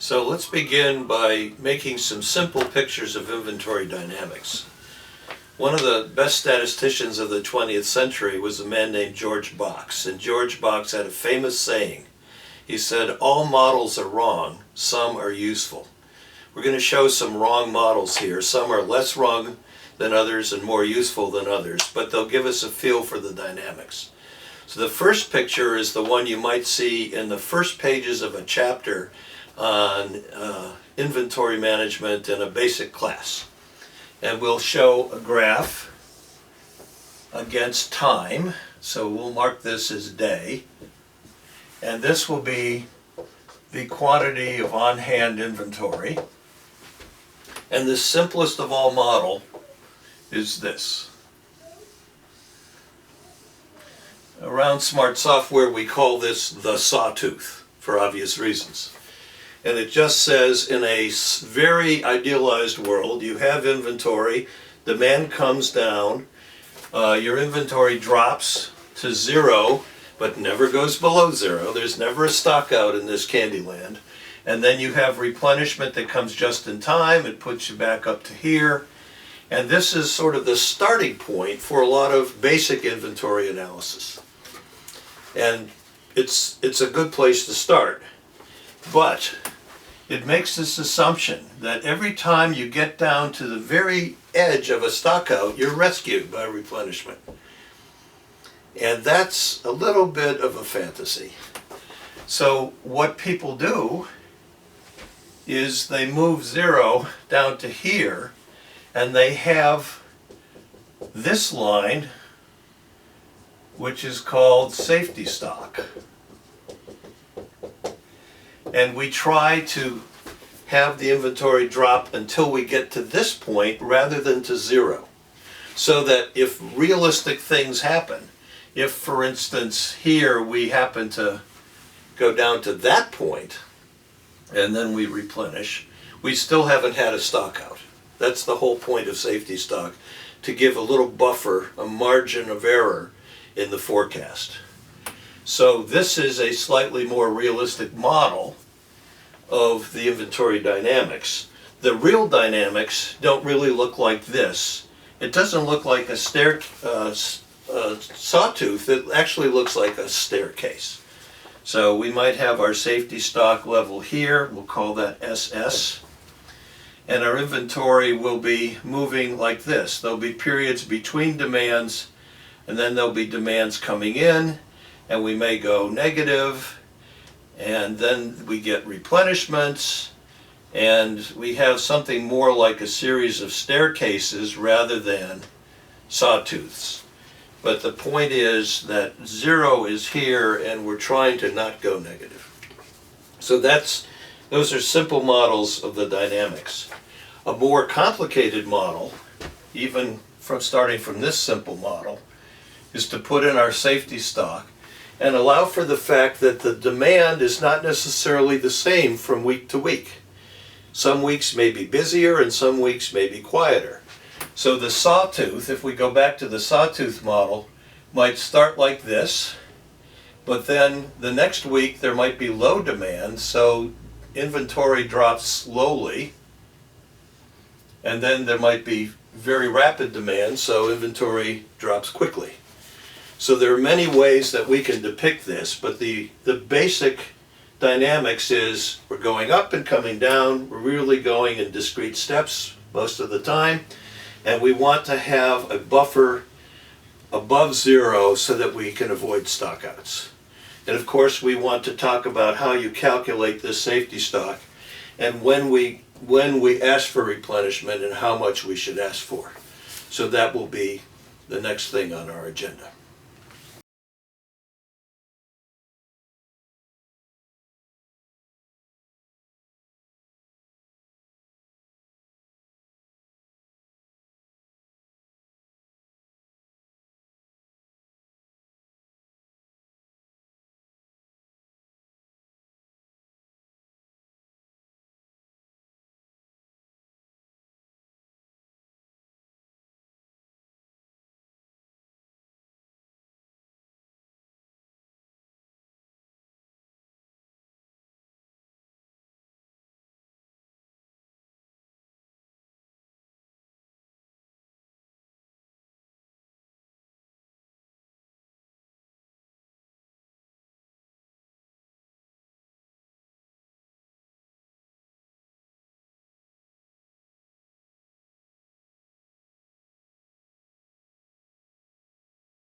So let's begin by making some simple pictures of inventory dynamics. One of the best statisticians of the 20th century was a man named George Box, and George Box had a famous saying. He said, "All models are wrong, some are useful." We're going to show some wrong models here. Some are less wrong than others and more useful than others, but they'll give us a feel for the dynamics. So the first picture is the one you might see in the first pages of a chapter on inventory management in a basic class. And we'll show a graph against time. So we'll mark this as day. And this will be the quantity of on-hand inventory. And the simplest of all model is this. Around smart software, we call this the sawtooth for obvious reasons. And it just says, in a very idealized world, you have inventory, demand comes down, your inventory drops to zero, but never goes below zero. There's never a stock out in this candy land. And then you have replenishment that comes just in time. It puts you back up to here. And this is sort of the starting point for a lot of basic inventory analysis. And it's a good place to start. But it makes this assumption that every time you get down to the very edge of a stockout, you're rescued by replenishment. And that's a little bit of a fantasy. So what people do is they move zero down to here, and they have this line, which is called safety stock. And we try to have the inventory drop until we get to this point rather than to zero. So that if realistic things happen, if for instance here we happen to go down to that point and then we replenish, we still haven't had a stock out. That's the whole point of safety stock, to give a little buffer, a margin of error in the forecast. So this is a slightly more realistic model of the inventory dynamics. The real dynamics don't really look like this. It doesn't look like a sawtooth. It actually looks like a staircase. So we might have our safety stock level here. We'll call that SS. And our inventory will be moving like this. There'll be periods between demands, and then there'll be demands coming in, and we may go negative, and then we get replenishments, and we have something more like a series of staircases rather than sawtooths. But the point is that zero is here, and we're trying to not go negative. So those are simple models of the dynamics. A more complicated model, even starting from this simple model, is to put in our safety stock and allow for the fact that the demand is not necessarily the same from week to week. Some weeks may be busier and some weeks may be quieter. So the sawtooth, if we go back to the sawtooth model, might start like this, but then the next week there might be low demand, so inventory drops slowly, and then there might be very rapid demand, so inventory drops quickly. So there are many ways that we can depict this, but the basic dynamics is we're going up and coming down. We're really going in discrete steps most of the time, and we want to have a buffer above zero so that we can avoid stockouts. And of course we want to talk about how you calculate this safety stock and when we ask for replenishment and how much we should ask for. So that will be the next thing on our agenda.